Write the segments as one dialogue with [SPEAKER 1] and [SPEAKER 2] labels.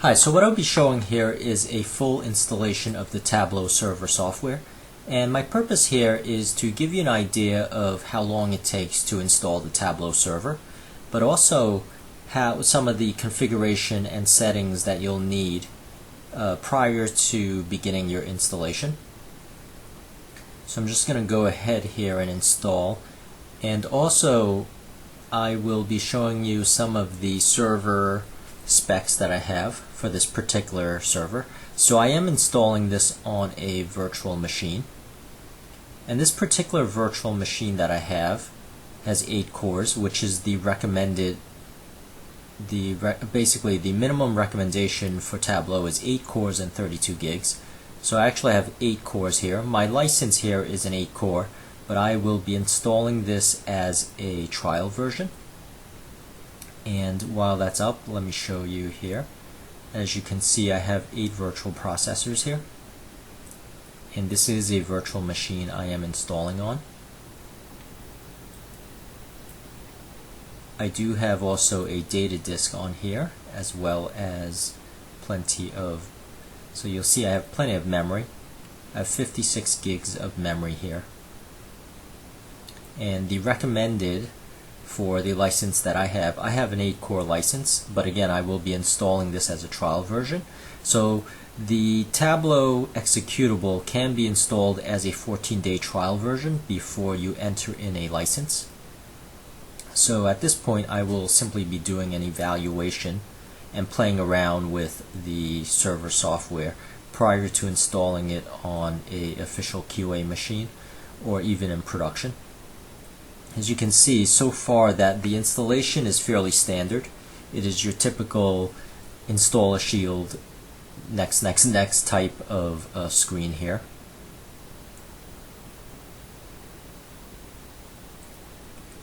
[SPEAKER 1] Hi, so what I'll be showing here is a full installation of the Tableau server software, and my purpose here is to give you an idea of how long it takes to install the Tableau server, but also how some of the configuration and settings that you'll need prior to beginning your installation. So I'm just going to go ahead here and install, and also I will be showing you some of the server specs that I have for this particular server. So I am installing this on a virtual machine, and this particular virtual machine that I have has 8 cores, which is the recommended basically the minimum recommendation for Tableau is 8 cores and 32 gigs. So I actually have 8 cores here. My license here is an 8 core, but I will be installing this as a trial version. And while that's up, let me show you here. As you can see, I have 8 virtual processors here, and this is a virtual machine I am installing on. I do have also a data disk on here, as well as plenty of, so you'll see I have plenty of memory. I have 56 gigs of memory here, and the recommended for the license that I have an 8-core license, but again I will be installing this as a trial version. So the Tableau executable can be installed as a 14-day trial version before you enter in a license. So at this point I will simply be doing an evaluation and playing around with the server software prior to installing it on a official QA machine or even in production. As you can see so far that the installation is fairly standard. It is your typical install a shield, next type of screen here.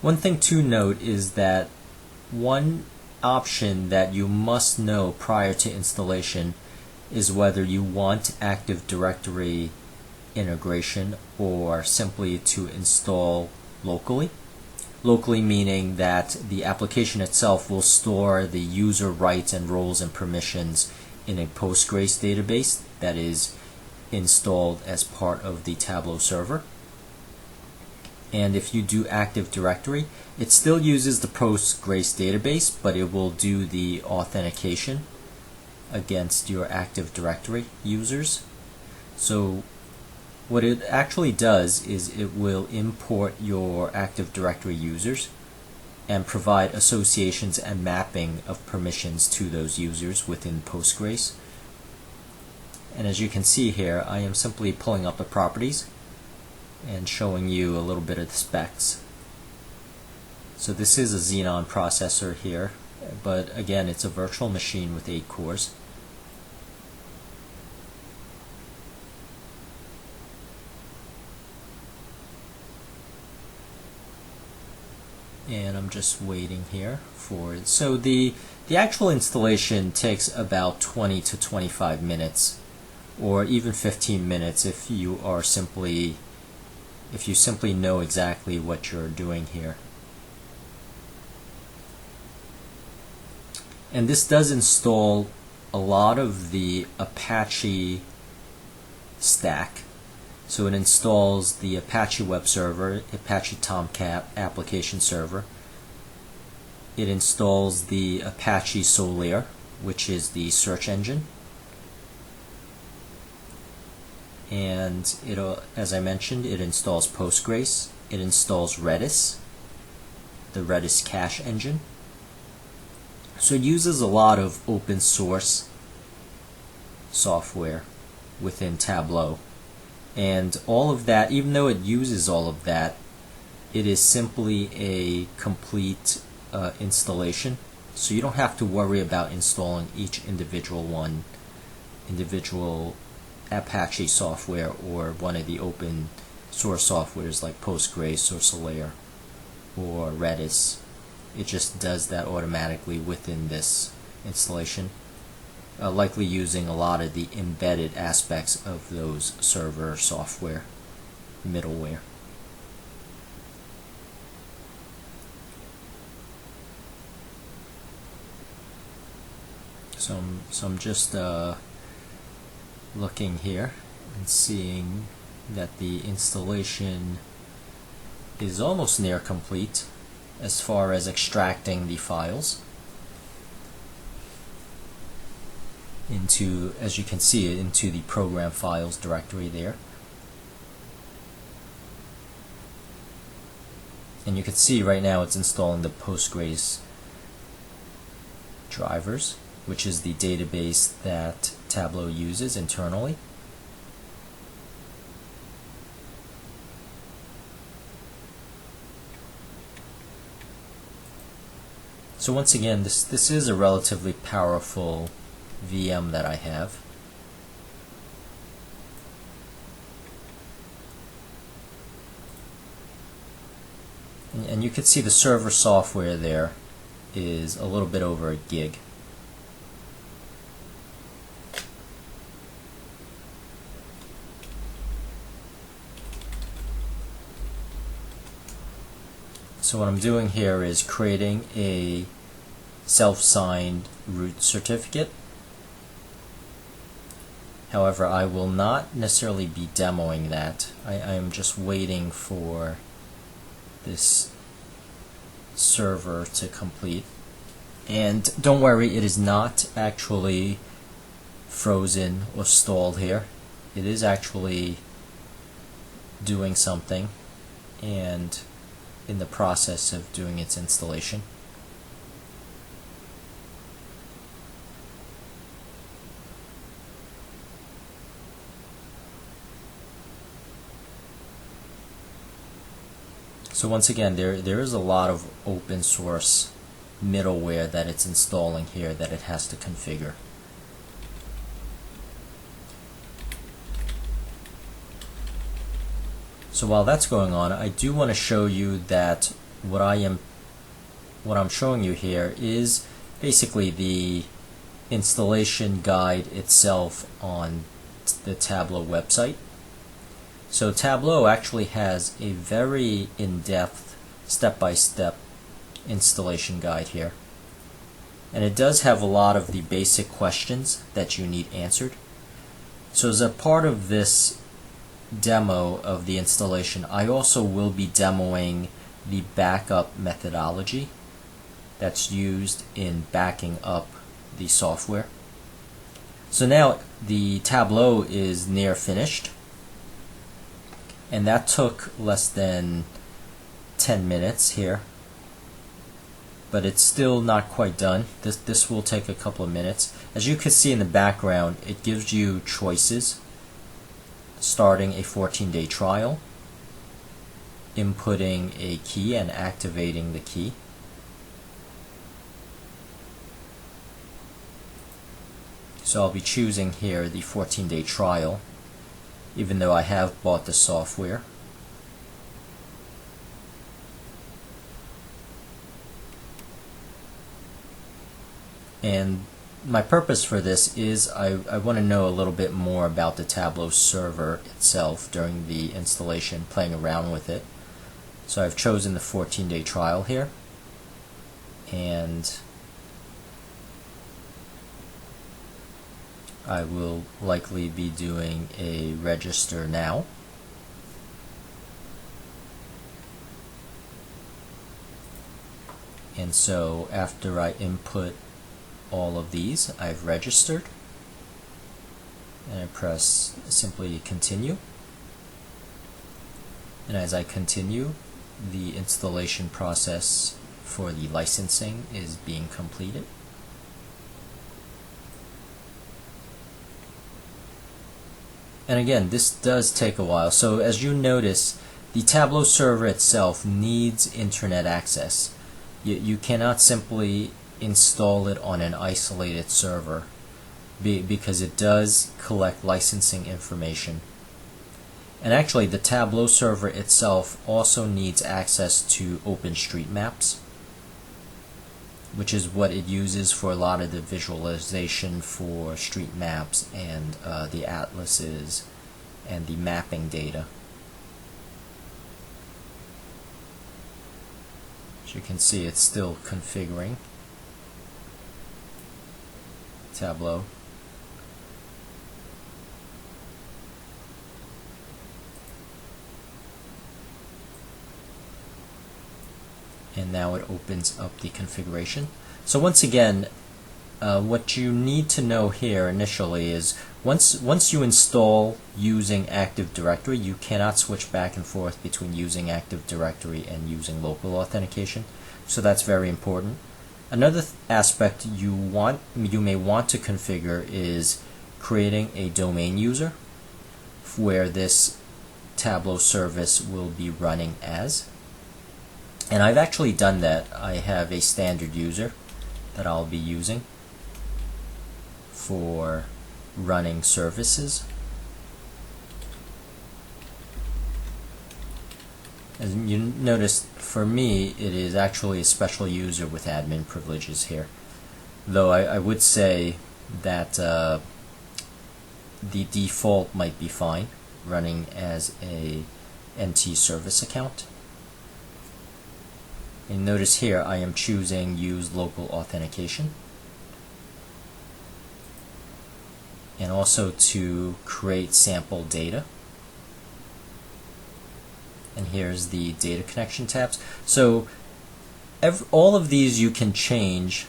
[SPEAKER 1] One thing to note is that one option that you must know prior to installation is whether you want Active Directory integration or simply to install locally. Locally meaning that the application itself will store the user rights and roles and permissions in a Postgres database that is installed as part of the Tableau server. And if you do Active Directory, it still uses the Postgres database, but it will do the authentication against your Active Directory users. So what it actually does is it will import your Active Directory users and provide associations and mapping of permissions to those users within Postgres. And as you can see here, I am simply pulling up the properties and showing you a little bit of the specs. So this is a Xenon processor here, but again it's a virtual machine with 8 cores. And I'm just waiting here for it. So the actual installation takes about 20 to 25 minutes, or even 15 minutes if you simply know exactly what you're doing here. And this does install a lot of the Apache stack. So it installs the Apache web server, Apache Tomcat application server. It installs the Apache Solr, which is the search engine. And as I mentioned, it installs Postgres. It installs Redis, the Redis cache engine. So it uses a lot of open source software within Tableau. And all of that, even though it uses all of that, it is simply a complete installation. So you don't have to worry about installing each individual Apache software or one of the open source softwares like Postgres or Solr or Redis. It just does that automatically within this installation. Likely using a lot of the embedded aspects of those server software middleware. So I'm just looking here and seeing that the installation is almost near complete as far as extracting the files into, as you can see, into the program files directory there. And you can see right now it's installing the Postgres drivers, which is the database that Tableau uses internally. So once again, this is a relatively powerful VM that I have. And you can see the server software there is a little bit over a gig. So what I'm doing here is creating a self-signed root certificate. However, I will not necessarily be demoing that. I am just waiting for this server to complete. And don't worry, it is not actually frozen or stalled here. It is actually doing something and in the process of doing its installation. So once again, there is a lot of open source middleware that it's installing here that it has to configure. So while that's going on, I do want to show you that what I'm showing you here is basically the installation guide itself on the Tableau website. So Tableau actually has a very in-depth, step-by-step installation guide here. And it does have a lot of the basic questions that you need answered. So as a part of this demo of the installation, I also will be demoing the backup methodology that's used in backing up the software. So now the Tableau is near finished, and that took less than 10 minutes here, but it's still not quite done. This will take a couple of minutes. As you can see in the background, it gives you choices: starting a 14-day trial, inputting a key and activating the key. So I'll be choosing here the 14-day trial, even though I have bought the software. And my purpose for this is I want to know a little bit more about the Tableau server itself during the installation, playing around with it. So I've chosen the 14-day trial here, and I will likely be doing a register now. And so after I input all of these, I've registered, and I press simply continue. And as I continue, the installation process for the licensing is being completed. And again, this does take a while. So as you notice, the Tableau server itself needs internet access. You cannot simply install it on an isolated server because it does collect licensing information. And actually, the Tableau server itself also needs access to OpenStreetMaps, which is what it uses for a lot of the visualization for street maps and the atlases and the mapping data. As you can see, it's still configuring. Tableau. And now it opens up the configuration. So once again, what you need to know here initially is once you install using Active Directory, you cannot switch back and forth between using Active Directory and using local authentication. So that's very important. Another aspect you may want to configure is creating a domain user where this Tableau service will be running as. And I've actually done that. I have a standard user that I'll be using for running services. As you notice, for me, it is actually a special user with admin privileges here. Though I would say that the default might be fine, running as a NT service account. And notice here I am choosing use local authentication, and also to create sample data. And here's the data connection tabs. So all of these you can change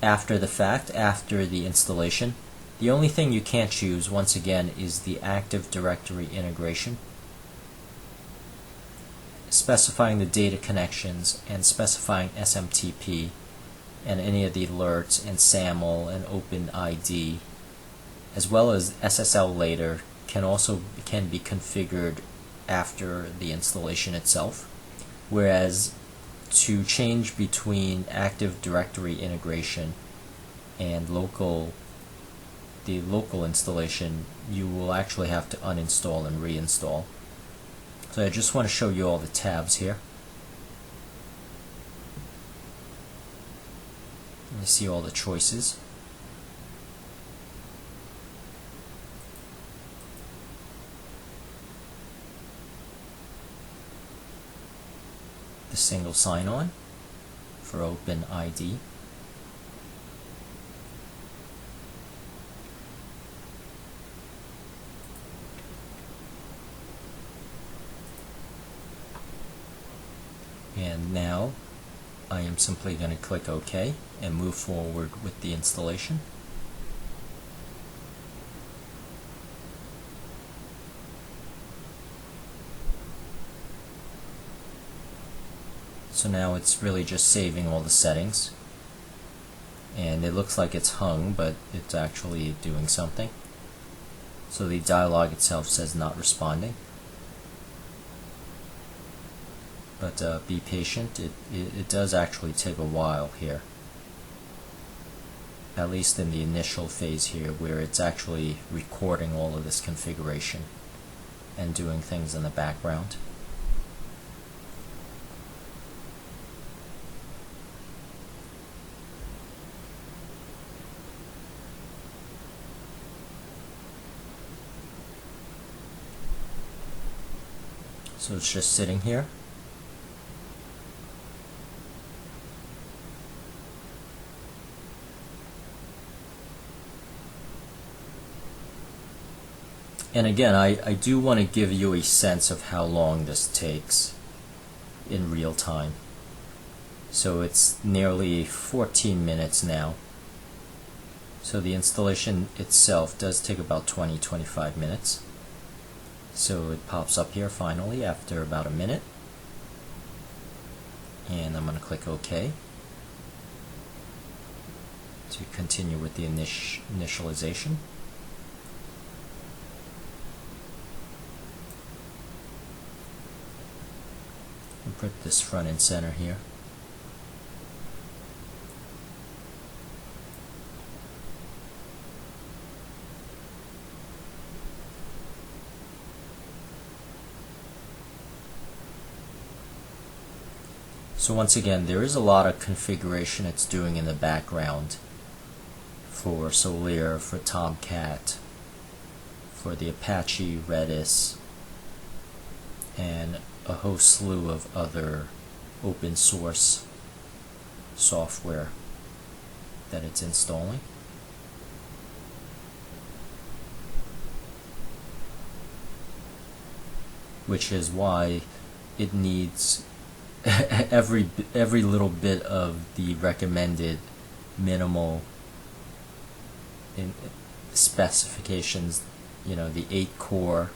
[SPEAKER 1] after the fact, after the installation. The only thing you can't choose, once again, is the Active Directory integration, specifying the data connections and specifying SMTP and any of the alerts and SAML and OpenID, as well as SSL later, can be configured after the installation itself. Whereas to change between Active Directory integration and the local installation, you will actually have to uninstall and reinstall. So I just want to show you all the tabs here. You see all the choices. The single sign-on for OpenID. And now I am simply going to click OK and move forward with the installation. So now it's really just saving all the settings, and it looks like it's hung, but it's actually doing something. So the dialog itself says not responding. But be patient, it does actually take a while here, at least in the initial phase here, where it's actually recording all of this configuration and doing things in the background. So it's just sitting here. And again, I do want to give you a sense of how long this takes in real time. So it's nearly 14 minutes now. So the installation itself does take about 20-25 minutes. So it pops up here finally after about a minute. And I'm going to click OK to continue with the initialization. And put this front and center here. So once again, there is a lot of configuration it's doing in the background for Solr, for Tomcat, for the Apache, Redis, and a whole slew of other open source software that it's installing. which is why it needs every little bit of the recommended minimal in specifications, you know, the 8 core,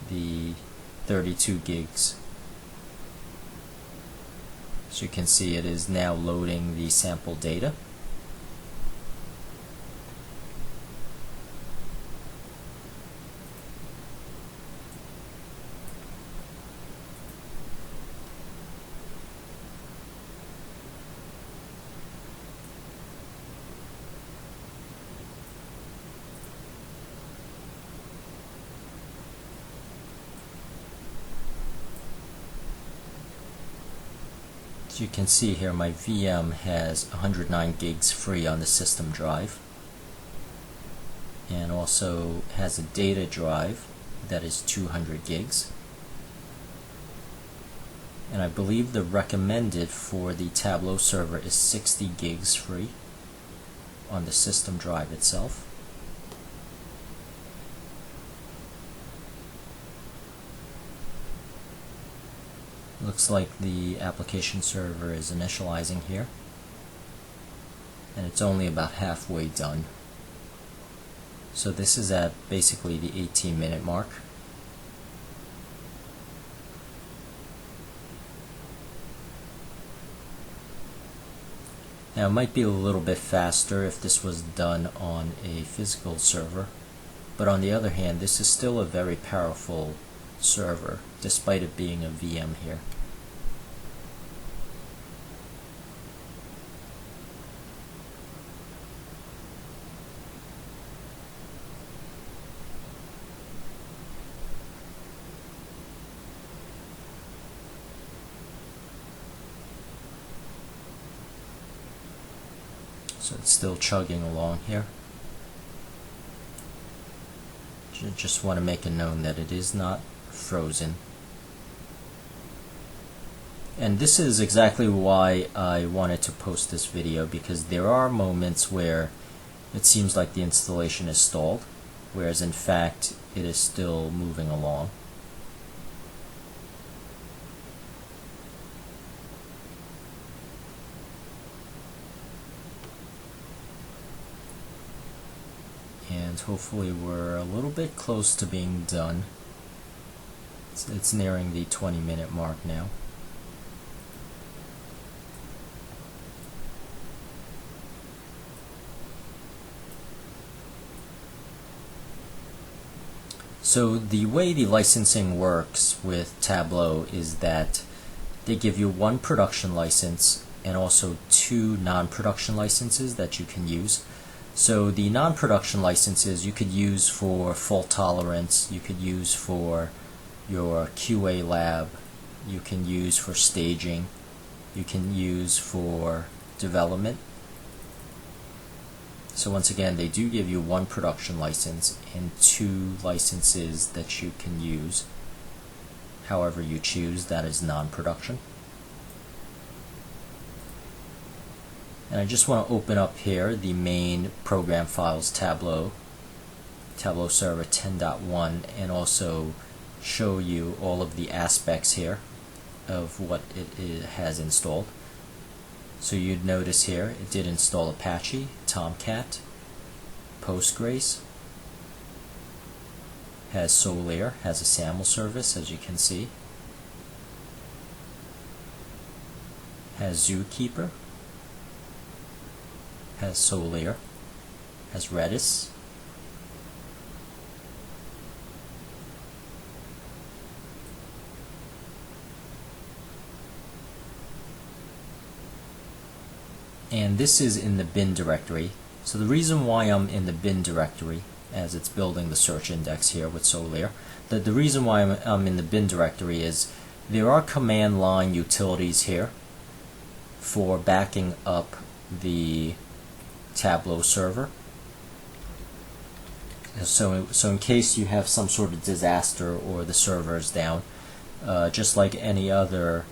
[SPEAKER 1] the 32 gigs. So you can see it is now loading the sample data. As you can see here, my VM has 109 gigs free on the system drive, and also has a data drive that is 200 gigs. And I believe the recommended for the Tableau server is 60 gigs free on the system drive itself. Looks like the application server is initializing here, and it's only about halfway done. So this is at basically the 18-minute mark. Now it might be a little bit faster if this was done on a physical server, but on the other hand, this is still a very powerful server despite it being a VM here. So it's still chugging along here. Just want to make it known that it is not frozen. And this is exactly why I wanted to post this video, because there are moments where it seems like the installation is stalled, whereas in fact it is still moving along. And hopefully we're a little bit close to being done. It's nearing the 20-minute mark now. So the way the licensing works with Tableau is that they give you one production license and also 2 non-production licenses that you can use. So the non-production licenses you could use for fault tolerance, you could use for your QA lab, you can use for staging, you can use for development. So once again, they do give you one production license and 2 licenses that you can use however you choose. That is non-production. And I just want to open up here the main program files Tableau, Tableau Server 10.1, and also show you all of the aspects here of what it has installed. So you'd notice here it did install Apache, Tomcat, Postgres, has Solr, has a SAML service as you can see, has Zookeeper, has Solr, has Redis, and this is in the bin directory. So the reason why I'm in the bin directory, as it's building the search index here with Solr, the reason why I'm in the bin directory is there are command line utilities here for backing up the Tableau server. So in case you have some sort of disaster or the server is down, just like any other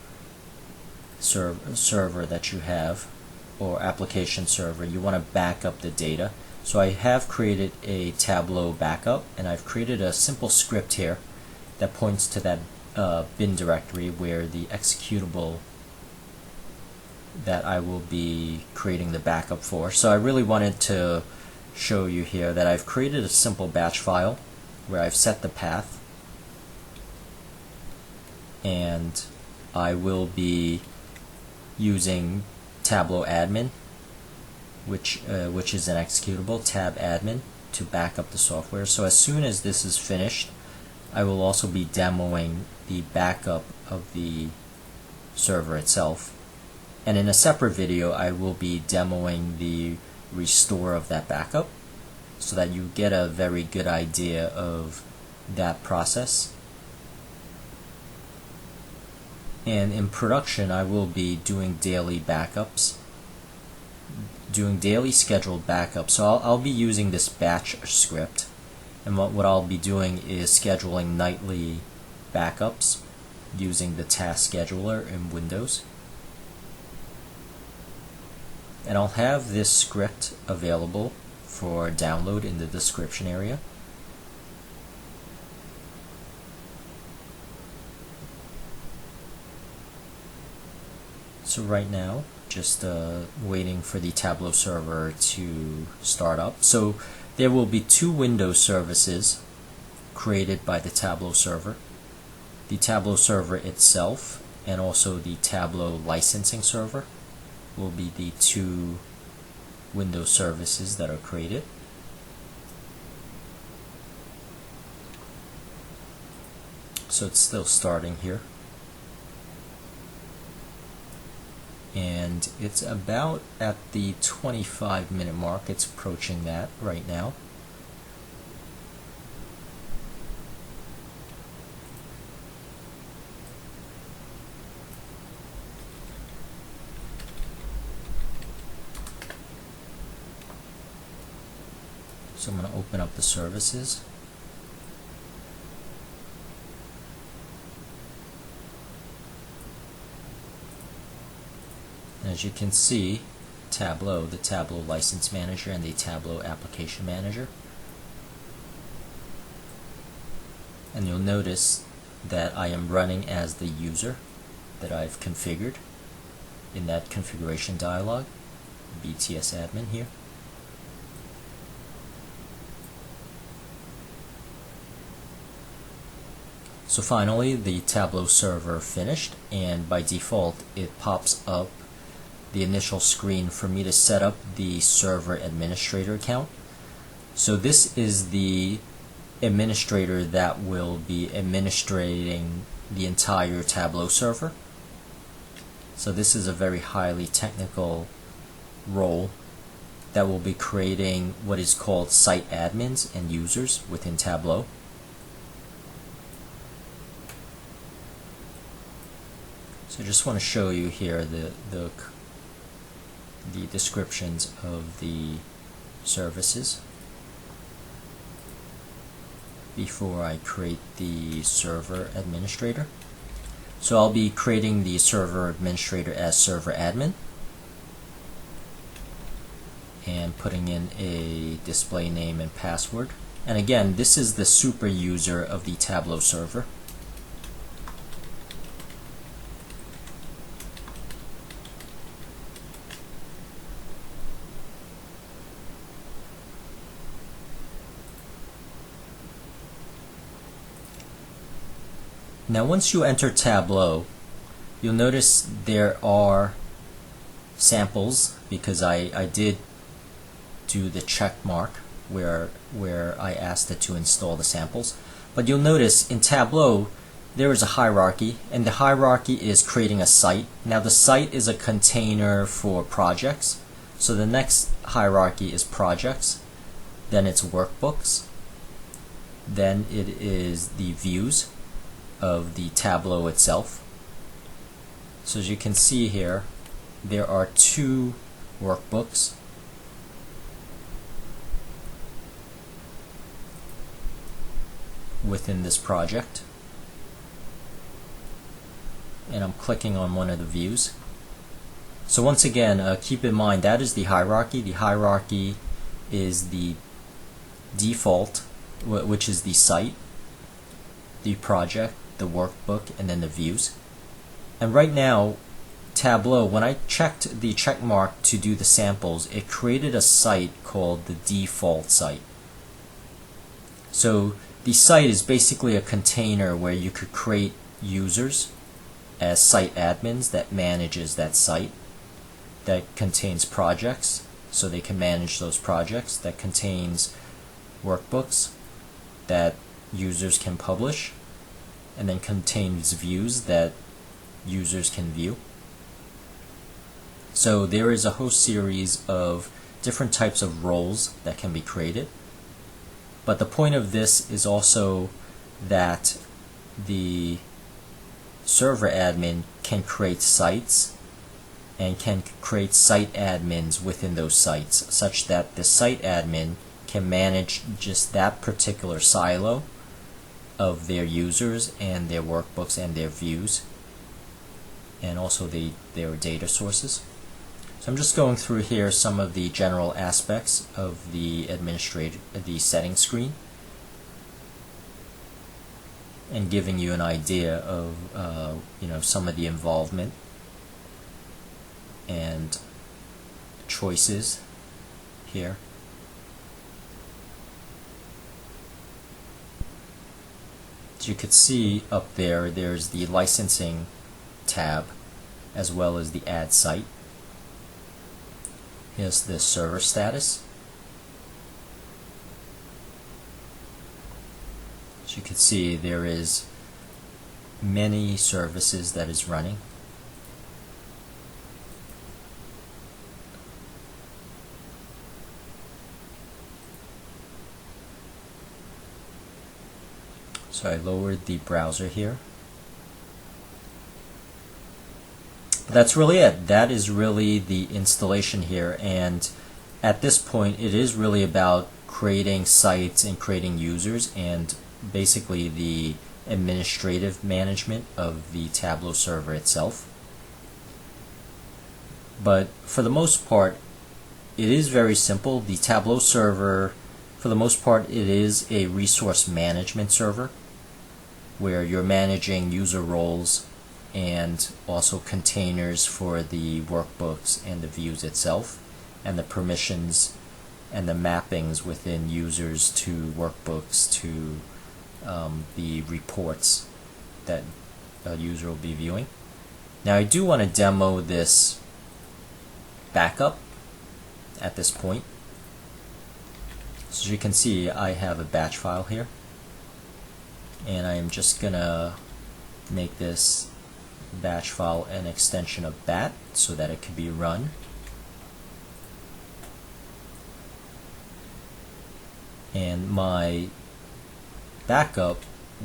[SPEAKER 1] server that you have, or application server, you want to back up the data. So I have created a Tableau backup, and I've created a simple script here that points to that bin directory where the executable that I will be creating the backup for. So I really wanted to show you here that I've created a simple batch file where I've set the path, and I will be using Tableau admin, which is an executable, tabadmin, to back up the software. So as soon as this is finished, I will also be demoing the backup of the server itself. And in a separate video, I will be demoing the restore of that backup so that you get a very good idea of that process. And in production, I will be doing daily backups, doing daily scheduled backups. So I'll be using this batch script, and what I'll be doing is scheduling nightly backups using the task scheduler in Windows. And I'll have this script available for download in the description area. So right now, just waiting for the Tableau server to start up. So there will be two Windows services created by the Tableau server. The Tableau server itself and also the Tableau licensing server will be the two Windows services that are created. So it's still starting here. And it's about at the 25-minute mark. It's approaching that right now. So I'm going to open up the services. As you can see, Tableau, the Tableau License Manager and the Tableau Application Manager. And you'll notice that I am running as the user that I've configured in that configuration dialog, BTS admin here. So finally, the Tableau server finished, and by default it pops up the initial screen for me to set up the server administrator account. So this is the administrator that will be administrating the entire Tableau server. So this is a very highly technical role that will be creating what is called site admins and users within Tableau. So I just want to show you here the descriptions of the services before I create the server administrator. So I'll be creating the server administrator as server admin and putting in a display name and password. And again, this is the super user of the Tableau server. Now once you enter Tableau, you'll notice there are samples because I did do the check mark where I asked it to install the samples. But you'll notice in Tableau there is a hierarchy, and the hierarchy is creating a site. Now the site is a container for projects. So the next hierarchy is projects, then it's workbooks, then it is the views of the Tableau itself. So as you can see here, there are two workbooks. Within this project, and I'm clicking on one of the views. So once again, keep in mind that is the hierarchy. The hierarchy is the default, which is the site. the project, the workbook, and then the views. And right now, Tableau, when I checked the check mark to do the samples, it created a site called the default site. So the site is basically a container where you could create users as site admins that manages that site, that contains projects so they can manage those projects, that contains workbooks that users can publish, and then contains views that users can view. So there is a whole series of different types of roles that can be created. But the point of this is also that the server admin can create sites and can create site admins within those sites, such that the site admin can manage just that particular silo of their users and their workbooks and their views, and also their data sources. So I'm just going through here some of the general aspects of the settings screen, and giving you an idea of some of the involvement and choices here. As you could see up there, there's the licensing tab as well as the add site. Here's the server status. As you can see, there is many services that is running. So I lowered the browser here. But that's really it. That is really the installation here, and at this point it is really about creating sites and creating users and basically the administrative management of the Tableau server itself. But for the most part, it is very simple. The Tableau server, for the most part, it is a resource management server where you're managing user roles and also containers for the workbooks and the views itself, and the permissions and the mappings within users to workbooks to the reports that a user will be viewing. Now I do want to demo this backup at this point. So as you can see, I have a batch file here, and I am just gonna make this batch file an extension of bat so that it could be run. And my backup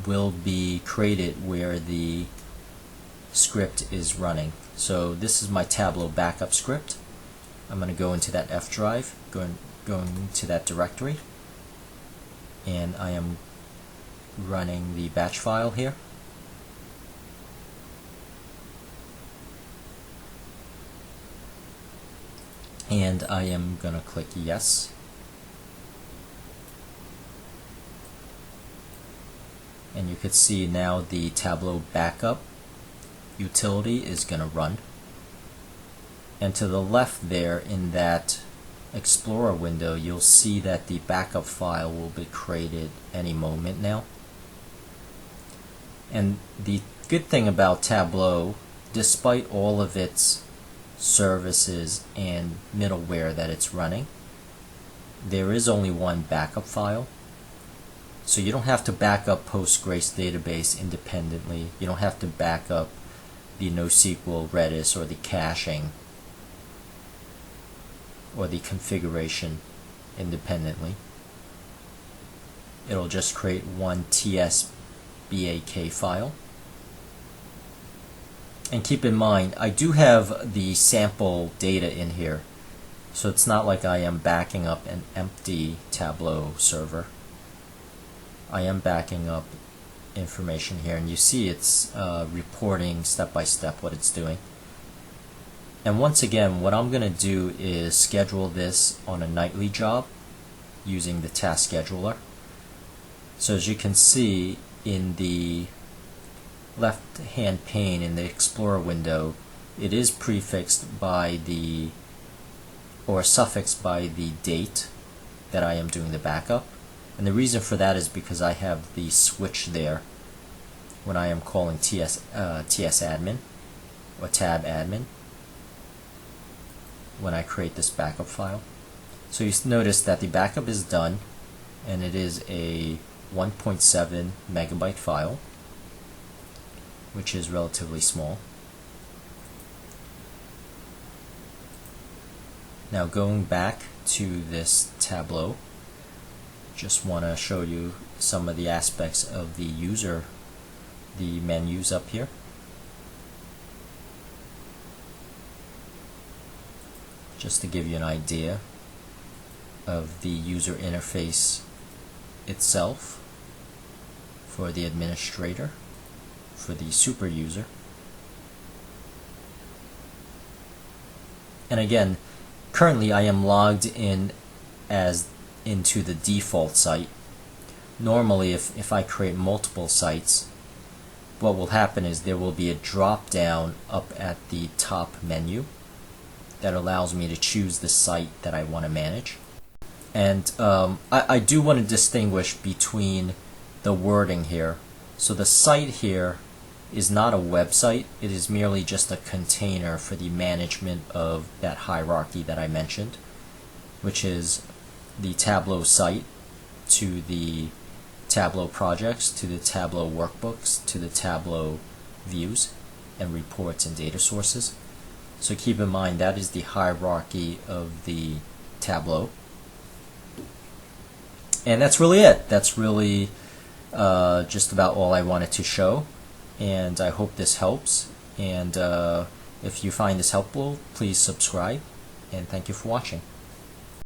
[SPEAKER 1] will be created where the script is running. So this is my Tableau backup script. I'm going to go into that F drive, going to that directory, and I am running the batch file here. And I am going to click yes. And you could see now the Tableau backup utility is going to run. And to the left there in that Explorer window, you'll see that the backup file will be created any moment now. And the good thing about Tableau, despite all of its services and middleware that it's running, there is only one backup file. So you don't have to back up Postgres database independently. You don't have to back up the NoSQL, Redis, or the caching or the configuration independently. It'll just create one tsbak file. And keep in mind, I do have the sample data in here, so it's not like I am backing up an empty Tableau server. I am backing up information here, and you see it's reporting step by step what it's doing. And once again, what I'm going to do is schedule this on a nightly job using the task scheduler. So as you can see, in the left hand pane in the Explorer window, it is prefixed by the, or suffixed by the date that I am doing the backup. And the reason for that is because I have the switch there when I am calling tsAdmin or tabadmin when I create this backup file. So you notice that the backup is done, and it is a 1.7 megabyte file, which is relatively small. Now going back to this Tableau, just want to show you some of the aspects of the menus up here. Just to give you an idea of the user interface itself for the administrator, for the super user. And again, currently I am logged in as into the default site. Normally if I create multiple sites, what will happen is there will be a drop down up at the top menu that allows me to choose the site that I want to manage. And I do want to distinguish between the wording here. So the site here is not a website, it is merely just a container for the management of that hierarchy that I mentioned, which is the Tableau site to the Tableau projects, to the Tableau workbooks, to the Tableau views and reports and data sources. So keep in mind that is the hierarchy of the Tableau. And that's really it. That's really just about all I wanted to show. And I hope this helps. And if you find this helpful, please subscribe. And thank you for watching.